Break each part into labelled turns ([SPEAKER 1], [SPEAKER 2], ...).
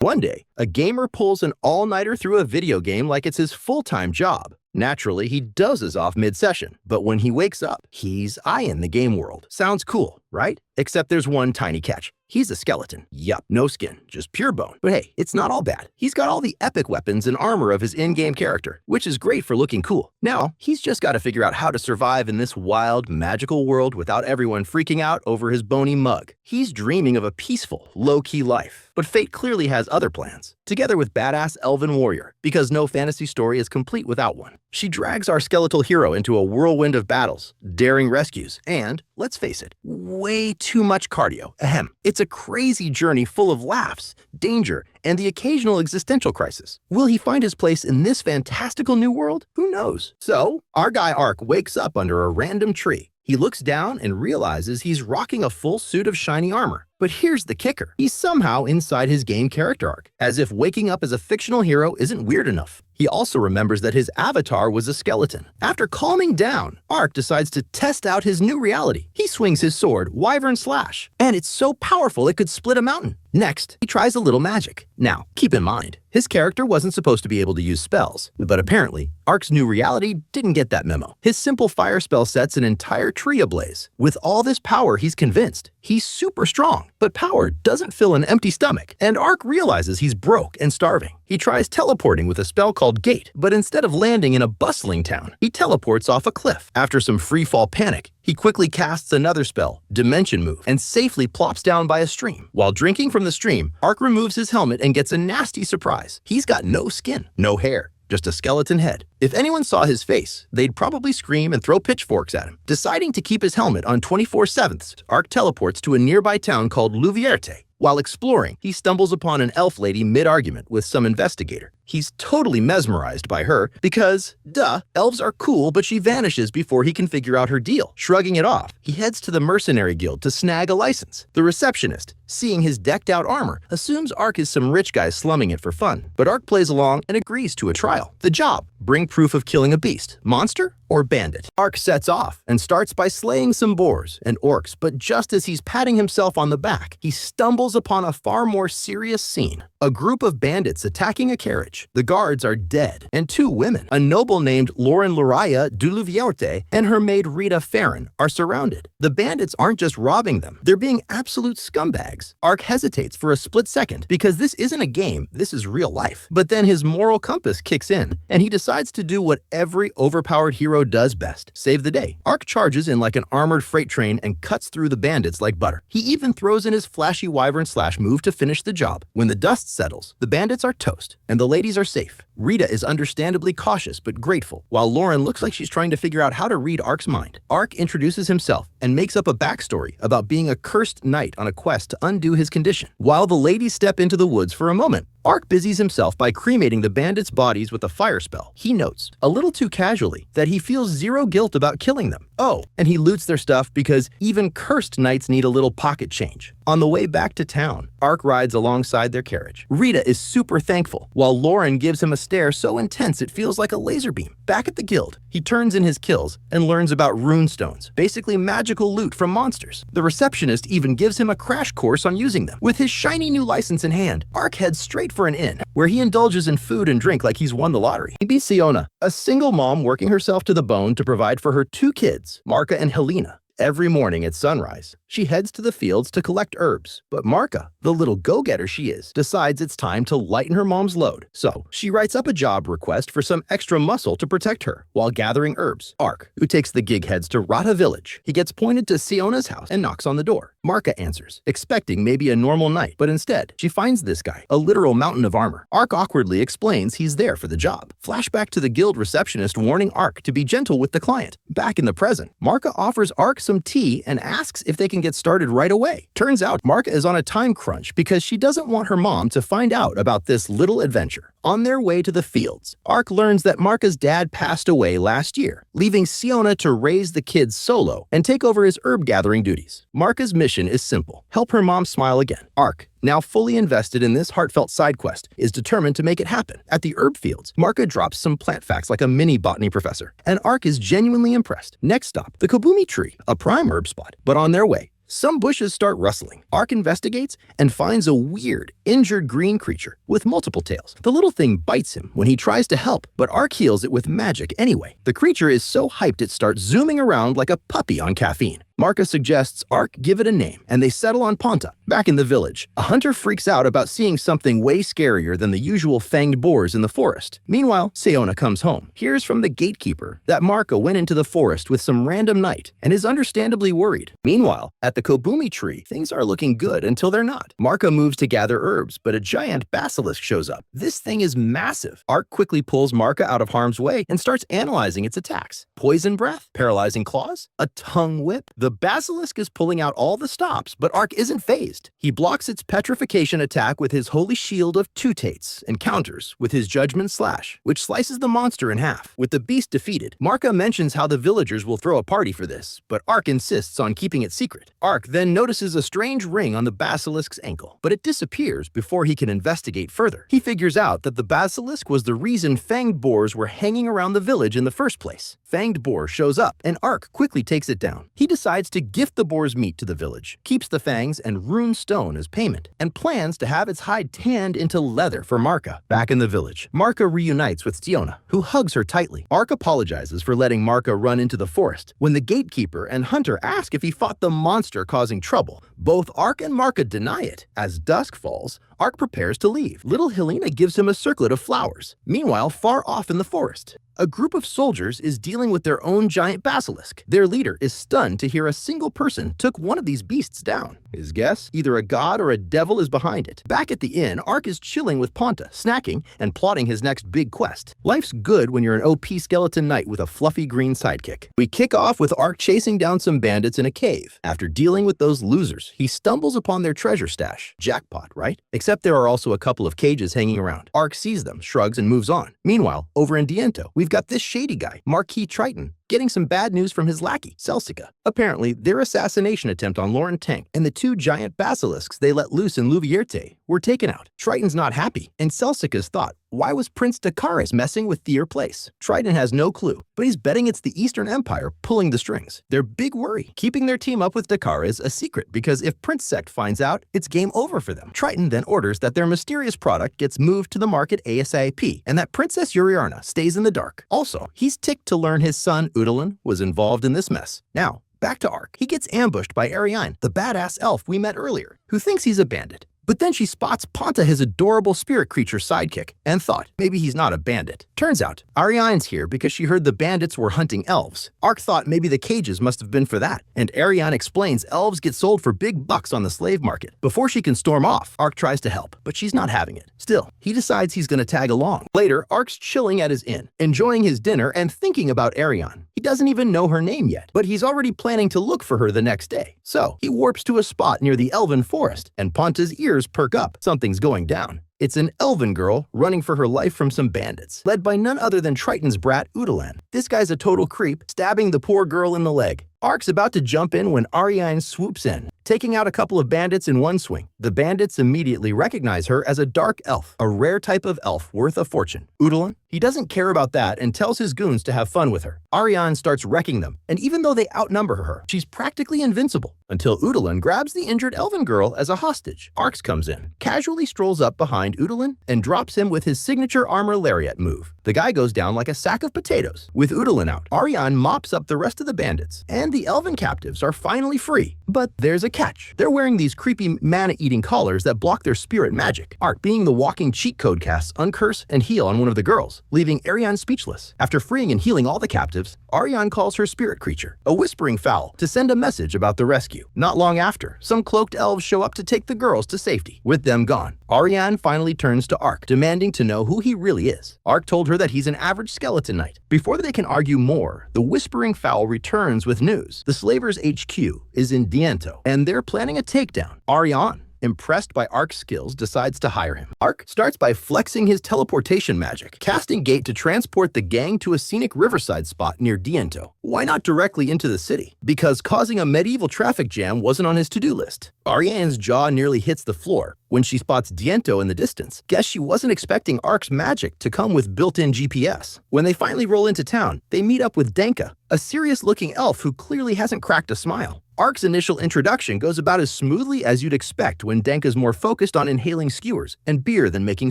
[SPEAKER 1] One day, a gamer pulls an all-nighter through a video game like it's his full-time job. Naturally, he dozes off mid-session, but when he wakes up, he's eyeing the game world. Sounds cool, right? Except there's one tiny catch. He's a skeleton. Yup, no skin, just pure bone. But hey, it's not all bad. He's got all the epic weapons and armor of his in-game character, which is great for looking cool. Now, he's just got to figure out how to survive in this wild, magical world without everyone freaking out over his bony mug. He's dreaming of a peaceful, low-key life, but fate clearly has other plans, together with badass elven warrior, because no fantasy story is complete without one. She drags our skeletal hero into a whirlwind of battles, daring rescues, and, let's face it, way too much cardio. Ahem. It's a crazy journey full of laughs, danger, and the occasional existential crisis. Will he find his place in this fantastical new world? Who knows? So, our guy Ark wakes up under a random tree. He looks down and realizes he's rocking a full suit of shiny armor. But here's the kicker. He's somehow inside his game character arc, as if waking up as a fictional hero isn't weird enough. He also remembers that his avatar was a skeleton. After calming down, Ark decides to test out his new reality. He swings his sword, Wyvern Slash, and it's so powerful it could split a mountain. Next, he tries a little magic. Now, keep in mind, his character wasn't supposed to be able to use spells, but apparently, Ark's new reality didn't get that memo. His simple fire spell sets an entire tree ablaze. With all this power, he's convinced he's super strong. But power doesn't fill an empty stomach, and Ark realizes he's broke and starving. He tries teleporting with a spell called Gate, but instead of landing in a bustling town, he teleports off a cliff. After some freefall panic, he quickly casts another spell, Dimension Move, and safely plops down by a stream. While drinking from the stream, Ark removes his helmet and gets a nasty surprise. He's got no skin, no hair, just a skeleton head. If anyone saw his face, they'd probably scream and throw pitchforks at him. Deciding to keep his helmet on 24/7, Ark teleports to a nearby town called Luvierte. While exploring, he stumbles upon an elf lady mid-argument with some investigator. He's totally mesmerized by her because, duh, elves are cool, but she vanishes before he can figure out her deal. Shrugging it off, he heads to the mercenary guild to snag a license. The receptionist, seeing his decked-out armor, assumes Ark is some rich guy slumming it for fun. But Ark plays along and agrees to a trial. The job: bring proof of killing a beast, monster, or bandit. Ark sets off and starts by slaying some boars and orcs, but just as he's patting himself on the back, he stumbles upon a far more serious scene. A group of bandits attacking a carriage. The guards are dead, and two women, a noble named Lauren Loraya Duluvierte and her maid Rita Farron, are surrounded. The bandits aren't just robbing them, they're being absolute scumbags. Ark hesitates for a split second because this isn't a game, this is real life. But then his moral compass kicks in, and he decides to do what every overpowered hero does best: save the day. Ark charges in like an armored freight train and cuts through the bandits like butter. He even throws in his flashy Wyvern Slash move to finish the job. When the dust settles, the bandits are toast, and the ladies are safe. Rita is understandably cautious but grateful, while Lauren looks like she's trying to figure out how to read Ark's mind. Ark introduces himself and makes up a backstory about being a cursed knight on a quest to undo his condition. While the ladies step into the woods for a moment, Ark busies himself by cremating the bandits' bodies with a fire spell. He notes, a little too casually, that he feels zero guilt about killing them. Oh, and he loots their stuff because even cursed knights need a little pocket change. On the way back to town, Ark rides alongside their carriage. Rita is super thankful, while Lauren gives him a stare so intense it feels like a laser beam. Back at the guild, he turns in his kills and learns about runestones, basically magical loot from monsters. The receptionist even gives him a crash course on using them. With his shiny new license in hand, Ark heads straight for an inn, where he indulges in food and drink like he's won the lottery. He meets Siona, a single mom working herself to the bone to provide for her two kids, Marka and Helena. Every morning at sunrise, she heads to the fields to collect herbs. But Marka, the little go-getter she is, decides it's time to lighten her mom's load. So she writes up a job request for some extra muscle to protect her while gathering herbs. Ark, who takes the gig, heads to Rata village. He gets pointed to Siona's house and knocks on the door. Marka answers, expecting maybe a normal night, but instead, she finds this guy, a literal mountain of armor. Ark awkwardly explains he's there for the job. Flashback to the guild receptionist warning Ark to be gentle with the client. Back in the present, Marka offers Ark some tea and asks if they can get started right away. Turns out Marka is on a time crunch because she doesn't want her mom to find out about this little adventure. On their way to the fields, Ark learns that Marka's dad passed away last year, leaving Siona to raise the kids solo and take over his herb gathering duties. Marka's mission is simple: help her mom smile again. Ark, now fully invested in this heartfelt side quest, is determined to make it happen. At the herb fields, Marka drops some plant facts like a mini botany professor, and Ark is genuinely impressed. Next stop, the Kabumi tree, a prime herb spot. But on their way, some bushes start rustling. Ark investigates and finds a weird, injured green creature with multiple tails. The little thing bites him when he tries to help, but Ark heals it with magic anyway. The creature is so hyped it starts zooming around like a puppy on caffeine. Marka suggests Ark give it a name, and they settle on Ponta. Back in the village, a hunter freaks out about seeing something way scarier than the usual fanged boars in the forest. Meanwhile, Seona comes home, hears from the gatekeeper that Marka went into the forest with some random knight, and is understandably worried. Meanwhile, at the Kobumi tree, things are looking good until they're not. Marka moves to gather herbs, but a giant basilisk shows up. This thing is massive. Ark quickly pulls Marka out of harm's way and starts analyzing its attacks. Poison breath, paralyzing claws, a tongue whip. The basilisk is pulling out all the stops, but Ark isn't phased. He blocks its petrification attack with his holy shield of Tutates and counters with his judgment slash, which slices the monster in half. With the beast defeated, Marka mentions how the villagers will throw a party for this, but Ark insists on keeping it secret. Ark then notices a strange ring on the basilisk's ankle, but it disappears before he can investigate further. He figures out that the basilisk was the reason fanged boars were hanging around the village in the first place. Fanged boar shows up, and Ark quickly takes it down. He decides to gift the boar's meat to the village, keeps the fangs and rune stone as payment, and plans to have its hide tanned into leather for Marka. Back in the village, Marka reunites with Stiona, who hugs her tightly. Ark apologizes for letting Marka run into the forest. When the gatekeeper and hunter ask if he fought the monster causing trouble, both Ark and Marka deny it. As dusk falls, Ark prepares to leave. Little Helena gives him a circlet of flowers. Meanwhile, far off in the forest, a group of soldiers is dealing with their own giant basilisk. Their leader is stunned to hear a single person took one of these beasts down. His guess? Either a god or a devil is behind it. Back at the inn, Ark is chilling with Ponta, snacking and plotting his next big quest. Life's good when you're an OP skeleton knight with a fluffy green sidekick. We kick off with Ark chasing down some bandits in a cave. After dealing with those losers, he stumbles upon their treasure stash. Jackpot, right? Except there are also a couple of cages hanging around. Ark sees them, shrugs, and moves on. Meanwhile, over in Diento, we've got this shady guy, Marquis Triton, getting some bad news from his lackey, Celsica. Apparently, their assassination attempt on Lauren Tank and the two giant basilisks they let loose in Louvierte were taken out. Triton's not happy, and Celsica's thought, why was Prince Dakaris messing with Thier Place? Triton has no clue, but he's betting it's the Eastern Empire pulling the strings. Their big worry, keeping their team up with Dakaris a secret, because if Prince Sect finds out, it's game over for them. Triton then orders that their mysterious product gets moved to the market ASAP, and that Princess Uriarna stays in the dark. Also, he's ticked to learn his son Udalin was involved in this mess. Now, back to Ark. He gets ambushed by Ariane, the badass elf we met earlier, who thinks he's a bandit. But then she spots Ponta, his adorable spirit creature sidekick, and thought maybe he's not a bandit. Turns out, Ariane's here because she heard the bandits were hunting elves. Ark thought maybe the cages must have been for that, and Ariane explains elves get sold for big bucks on the slave market. Before she can storm off, Ark tries to help, but she's not having it. Still, he decides he's gonna tag along. Later, Ark's chilling at his inn, enjoying his dinner and thinking about Ariane. He doesn't even know her name yet, but he's already planning to look for her the next day. So, he warps to a spot near the elven forest, and Ponta's ears perk up. Something's going down. It's an elven girl running for her life from some bandits, led by none other than Triton's brat, Udalan. This guy's a total creep, stabbing the poor girl in the leg. Ark's about to jump in when Ariane swoops in, taking out a couple of bandits in one swing. The bandits immediately recognize her as a dark elf, a rare type of elf worth a fortune. Udalan? He doesn't care about that and tells his goons to have fun with her. Ariane starts wrecking them, and even though they outnumber her, she's practically invincible, until Udalan grabs the injured elven girl as a hostage. Arx comes in, casually strolls up behind Udalan, and drops him with his signature armor lariat move. The guy goes down like a sack of potatoes. With Udalan out, Ariane mops up the rest of the bandits, and the elven captives are finally free. But there's a catch. They're wearing these creepy mana-eating collars that block their spirit magic. Ark, being the walking cheat code, casts Uncurse and Heal on one of the girls, leaving Ariane speechless. After freeing and healing all the captives, Ariane calls her spirit creature, a whispering fowl, to send a message about the rescue. Not long after, some cloaked elves show up to take the girls to safety. With them gone, Ariane finally turns to Ark, demanding to know who he really is. Ark told her that he's an average skeleton knight. Before they can argue more, the whispering fowl returns with news. The slavers' HQ is in Diento, and they're planning a takedown. Ariane, impressed by Ark's skills, decides to hire him. Ark starts by flexing his teleportation magic, casting Gate to transport the gang to a scenic riverside spot near Diento. Why not directly into the city? Because causing a medieval traffic jam wasn't on his to-do list. Ariane's jaw nearly hits the floor when she spots Diento in the distance. Guess she wasn't expecting Ark's magic to come with built-in GPS. When they finally roll into town, they meet up with Danka, a serious-looking elf who clearly hasn't cracked a smile. Ark's initial introduction goes about as smoothly as you'd expect when Danka's more focused on inhaling skewers and beer than making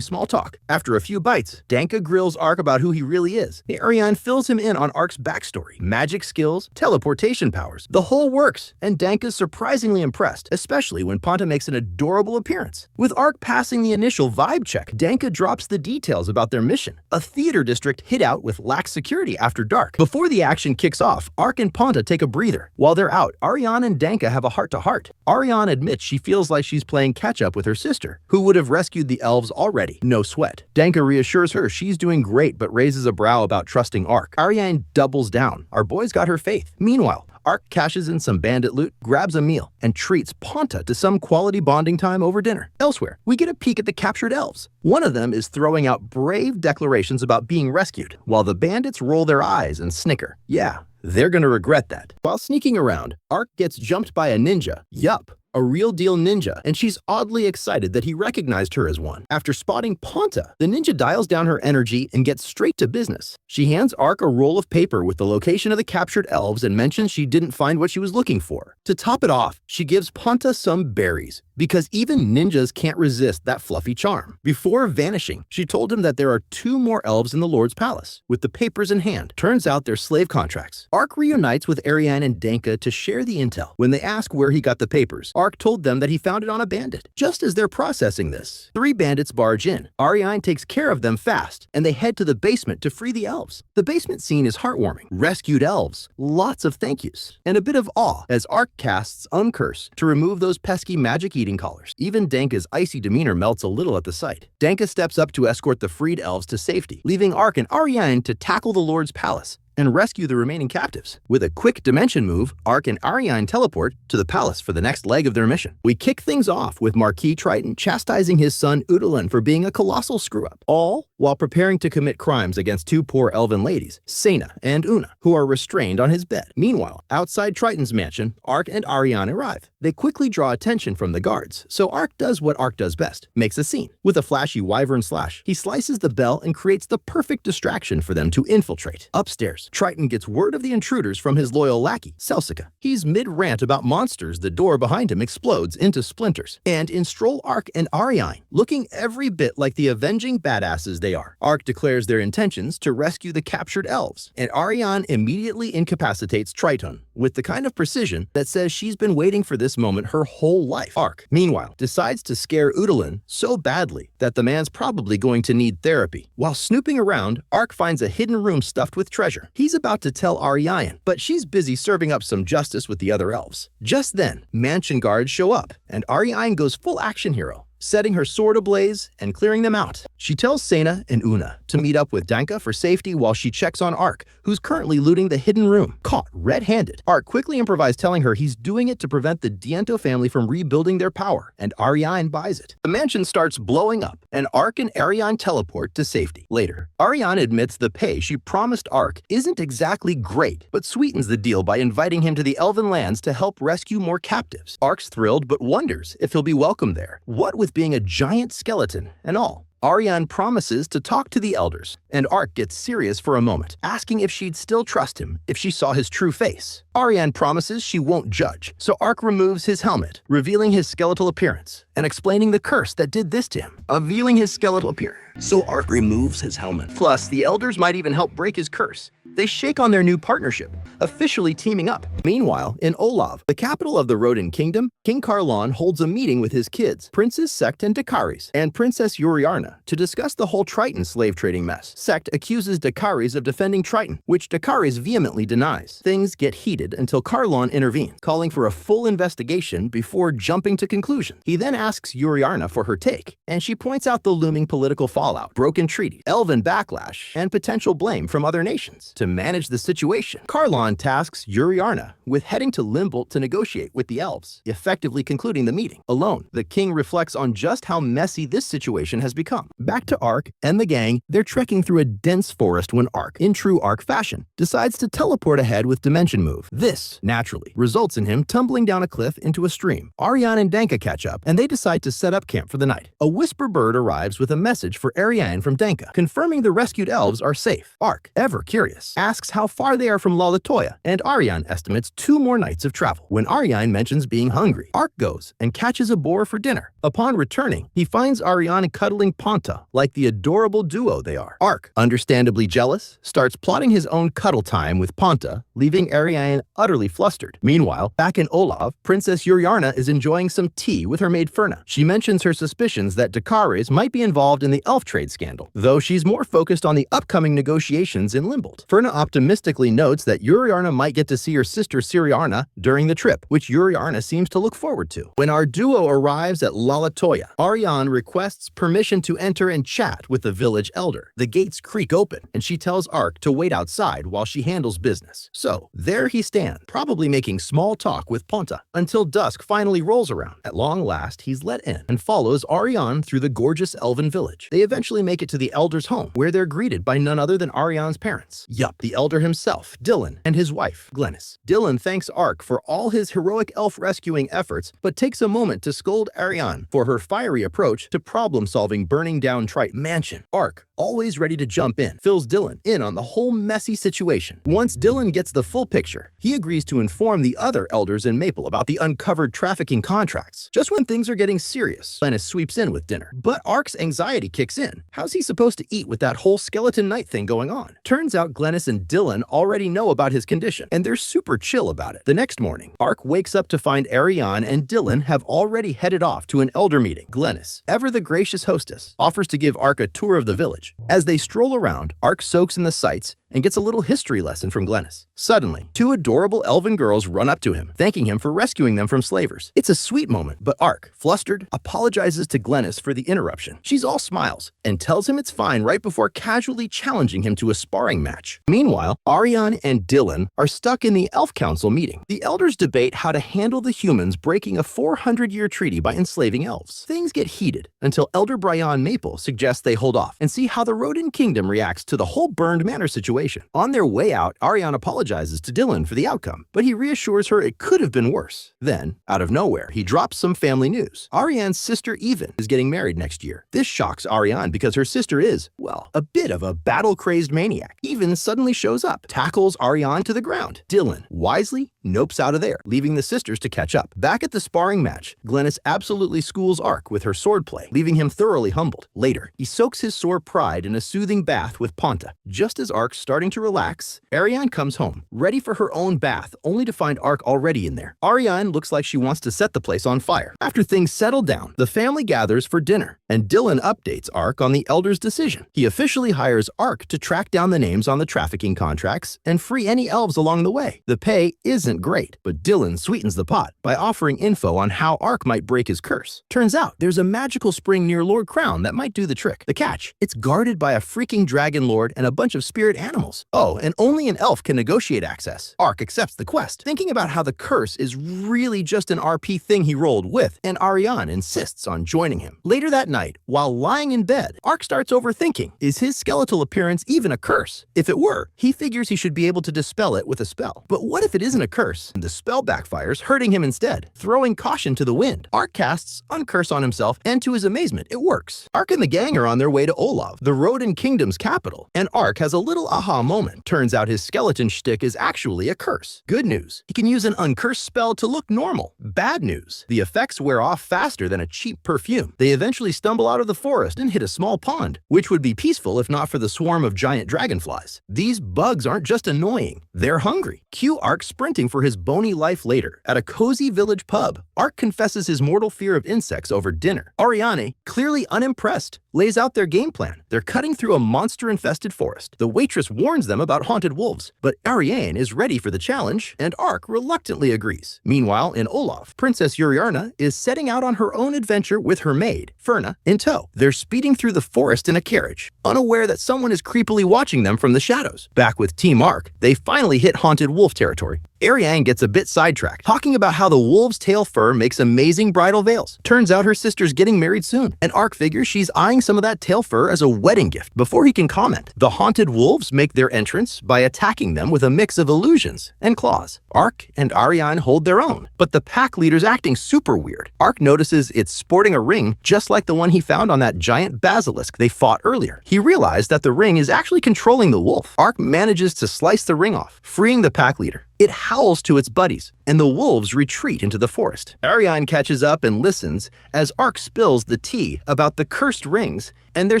[SPEAKER 1] small talk. After a few bites, Danka grills Ark about who he really is. Ariane fills him in on Ark's backstory, magic skills, teleportation powers. The whole works, and Danka's surprisingly impressed, especially when Ponta makes an adorable appearance. With Ark passing the initial vibe check, Danka drops the details about their mission, a theater district hid out with lax security after dark. Before the action kicks off, Ark and Ponta take a breather. While they're out, Ariane and Danka have a heart-to-heart. Ariane admits she feels like she's playing catch-up with her sister, who would have rescued the elves already. No sweat. Danka reassures her she's doing great but raises a brow about trusting Ark. Ariane doubles down. Our boy's got her faith. Meanwhile, Ark cashes in some bandit loot, grabs a meal, and treats Ponta to some quality bonding time over dinner. Elsewhere, we get a peek at the captured elves. One of them is throwing out brave declarations about being rescued, while the bandits roll their eyes and snicker. Yeah, they're gonna regret that. While sneaking around, Ark gets jumped by a ninja. Yup, a real-deal ninja, and she's oddly excited that he recognized her as one. After spotting Ponta, the ninja dials down her energy and gets straight to business. She hands Ark a roll of paper with the location of the captured elves and mentions she didn't find what she was looking for. To top it off, she gives Ponta some berries, because even ninjas can't resist that fluffy charm. Before vanishing, she told him that there are 2 more elves in the Lord's palace, with the papers in hand. Turns out they're slave contracts. Ark reunites with Ariane and Danka to share the intel. When they ask where he got the papers, Ark told them that he found it on a bandit. Just as they're processing this, 3 bandits barge in. Ariane takes care of them fast, and they head to the basement to free the elves. The basement scene is heartwarming. Rescued elves, lots of thank yous, and a bit of awe as Ark casts Uncurse to remove those pesky magic-eating collars. Even Danka's icy demeanor melts a little at the sight. Danka steps up to escort the freed elves to safety, leaving Ark and Ariane to tackle the Lord's palace and rescue the remaining captives. With a quick dimension move, Ark and Ariane teleport to the palace for the next leg of their mission. We kick things off with Marquis Triton chastising his son Udalin for being a colossal screw-up, all while preparing to commit crimes against 2 poor elven ladies, Sena and Una, who are restrained on his bed. Meanwhile, outside Triton's mansion, Ark and Ariane arrive. They quickly draw attention from the guards, so Ark does what Ark does best, makes a scene. With a flashy wyvern slash, he slices the bell and creates the perfect distraction for them to infiltrate. Upstairs, Triton gets word of the intruders from his loyal lackey, Celsica. He's mid-rant about monsters. The door behind him explodes into splinters. And in stroll Ark and Ariane, looking every bit like the avenging badasses they are. Ark declares their intentions to rescue the captured elves, and Ariane immediately incapacitates Triton with the kind of precision that says she's been waiting for this moment her whole life. Ark, meanwhile, decides to scare Udalin so badly that the man's probably going to need therapy. While snooping around, Ark finds a hidden room stuffed with treasure. He's about to tell Ariane, but she's busy serving up some justice with the other elves. Just then, mansion guards show up, and Ariane goes full action hero, setting her sword ablaze and clearing them out. She tells Sena and Una to meet up with Danka for safety while she checks on Ark, who's currently looting the hidden room. Caught red-handed, Ark quickly improvises telling her he's doing it to prevent the Diento family from rebuilding their power, and Ariane buys it. The mansion starts blowing up, and Ark and Ariane teleport to safety. Later, Ariane admits the pay she promised Ark isn't exactly great, but sweetens the deal by inviting him to the Elven lands to help rescue more captives. Ark's thrilled but wonders if he'll be welcome there. What with being a giant skeleton and all. Ariane promises to talk to the elders, and Ark gets serious for a moment, asking if she'd still trust him if she saw his true face. Ariane promises she won't judge, so Ark removes his helmet, revealing his skeletal appearance, and explaining the curse that did this to him. Revealing his skeletal appearance. So Ark removes his helmet. Plus, the elders might even help break his curse. They shake on their new partnership, officially teaming up. Meanwhile, in Olav, the capital of the Rodin Kingdom, King Carlon holds a meeting with his kids, Princess Sect and Dakaris, and Princess Yuriarna, to discuss the whole Triton slave trading mess. Sect accuses Dakaris of defending Triton, which Dakaris vehemently denies. Things get heated until Carlon intervenes, calling for a full investigation before jumping to conclusions. He then asks Yuriarna for her take, and she points out the looming political fallout, broken treaty, elven backlash, and potential blame from other nations. To manage the situation, Carlon tasks Yuriarna with heading to Limbolt to negotiate with the elves, effectively concluding the meeting. Alone, the king reflects on just how messy this situation has become. Back to Ark and the gang, they're trekking through a dense forest when Ark, in true Ark fashion, decides to teleport ahead with Dimension Move. This, naturally, results in him tumbling down a cliff into a stream. Ariane and Danka catch up, and they decide to set up camp for the night. A whisper bird arrives with a message for for Ariane from Denka, confirming the rescued elves are safe. Ark, ever curious, asks how far they are from Lalatoya, and Ariane estimates 2 more nights of travel. When Ariane mentions being hungry, Ark goes and catches a boar for dinner. Upon returning, he finds Ariane cuddling Ponta like the adorable duo they are. Ark, understandably jealous, starts plotting his own cuddle time with Ponta, leaving Ariane utterly flustered. Meanwhile, back in Olav, Princess Uriarna is enjoying some tea with her maid Ferna. She mentions her suspicions that Dakares might be involved in the elf trade scandal, though she's more focused on the upcoming negotiations in Limbold. Ferna optimistically notes that Uriarna might get to see her sister Siriarna during the trip, which Uriarna seems to look forward to. When our duo arrives at Lalatoya, Ariane requests permission to enter and chat with the village elder. The gates creak open, and she tells Ark to wait outside while she handles business. So, there he stands, probably making small talk with Ponta, until dusk finally rolls around. At long last, he's let in and follows Ariane through the gorgeous elven village. They eventually make it to the elder's home, where they're greeted by none other than Ariane's parents. Yup, the elder himself, Dylan, and his wife, Glennis. Dylan thanks Ark for all his heroic elf rescuing efforts, but takes a moment to scold Ariane for her fiery approach to problem-solving burning down Trite Mansion. Ark, always ready to jump in, fills Dylan in on the whole messy situation. Once Dylan gets the full picture, he agrees to inform the other elders in Maple about the uncovered trafficking contracts. Just when things are getting serious, Glennis sweeps in with dinner. But Ark's anxiety kicks in. How's he supposed to eat with that whole skeleton night thing going on? Turns out Glennis and Dylan already know about his condition, and they're super chill about it. The next morning, Ark wakes up to find Ariane and Dylan have already headed off to an elder meeting. Glennis, ever the gracious hostess, offers to give Ark a tour of the village. As they stroll around, Ark soaks in the sights and gets a little history lesson from Glennis. Suddenly, 2 adorable elven girls run up to him, thanking him for rescuing them from slavers. It's a sweet moment, but Ark, flustered, apologizes to Glennis for the interruption. She's all smiles and tells him it's fine right before casually challenging him to a sparring match. Meanwhile, Ariane and Dylan are stuck in the Elf Council meeting. The elders debate how to handle the humans breaking a 400-year treaty by enslaving elves. Things get heated until Elder Brian Maple suggests they hold off and see how the Rodin Kingdom reacts to the whole burned manor situation. On their way out, Ariane apologizes to Dylan for the outcome, but he reassures her it could have been worse. Then, out of nowhere, he drops some family news. Ariane's sister Even is getting married next year. This shocks Ariane because her sister is, well, a bit of a battle-crazed maniac. Even suddenly shows up, tackles Ariane to the ground. Dylan, wisely, nopes out of there, leaving the sisters to catch up. Back at the sparring match, Glennis absolutely schools Ark with her swordplay, leaving him thoroughly humbled. Later, he soaks his sore pride in a soothing bath with Ponta. Just as Ark's starting to relax, Ariane comes home, ready for her own bath, only to find Ark already in there. Ariane looks like she wants to set the place on fire. After things settle down, the family gathers for dinner, and Dylan updates Ark on the elder's decision. He officially hires Ark to track down the names on the trafficking contracts and free any elves along the way. The pay isn't great, but Dylan sweetens the pot by offering info on how Ark might break his curse. Turns out there's a magical spring near Lord Crown that might do the trick. The catch, it's guarded by a freaking dragon lord and a bunch of spirit animals. Oh, and only an elf can negotiate access. Ark accepts the quest, thinking about how the curse is really just an RP thing he rolled with, and Ariane insists on joining him. Later that night, while lying in bed, Ark starts overthinking. Is his skeletal appearance even a curse? If it were, he figures he should be able to dispel it with a spell. But what if it isn't a curse, and the spell backfires, hurting him instead? Throwing caution to the wind, Ark casts Uncurse on himself, and to his amazement, it works. Ark and the gang are on their way to Olav, the Rodin Kingdom's capital, and Ark has a little aha moment. Turns out his skeleton shtick is actually a curse. Good news, he can use an uncursed spell to look normal. Bad news, the effects wear off faster than a cheap perfume. They eventually stumble out of the forest and hit a small pond, which would be peaceful if not for the swarm of giant dragonflies. These bugs aren't just annoying, they're hungry. Cue Ark sprinting for his bony life later. At a cozy village pub, Ark confesses his mortal fear of insects over dinner. Ariane, clearly unimpressed, lays out their game plan. They're cutting through a monster-infested forest. The waitress warns them about haunted wolves, but Ariane is ready for the challenge, and Ark reluctantly agrees. Meanwhile, in Olav, Princess Uriarna is setting out on her own adventure with her maid, Ferna, in tow. They're speeding through the forest in a carriage, unaware that someone is creepily watching them from the shadows. Back with Team Ark, they finally hit haunted wolf territory. Ariane gets a bit sidetracked, talking about how the wolf's tail fur makes amazing bridal veils. Turns out her sister's getting married soon, and Ark figures she's eyeing some of that tail fur as a wedding gift before he can comment. The haunted wolves make make their entrance by attacking them with a mix of illusions and claws. Ark and Ariane hold their own, but the pack leader's acting super weird. Ark notices it's sporting a ring just like the one he found on that giant basilisk they fought earlier. He realized that the ring is actually controlling the wolf. Ark manages to slice the ring off, freeing the pack leader. It howls to its buddies, and the wolves retreat into the forest. Ariane catches up and listens as Ark spills the tea about the cursed rings and their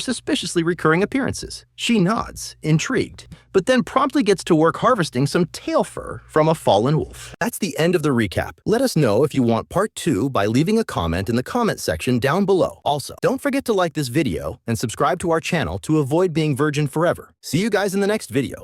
[SPEAKER 1] suspiciously recurring appearances. She nods, intrigued, but then promptly gets to work harvesting some tail fur from a fallen wolf. That's the end of the recap. Let us know if you want part 2 by leaving a comment in the comment section down below. Also, don't forget to like this video and subscribe to our channel to avoid being virgin forever. See you guys in the next video.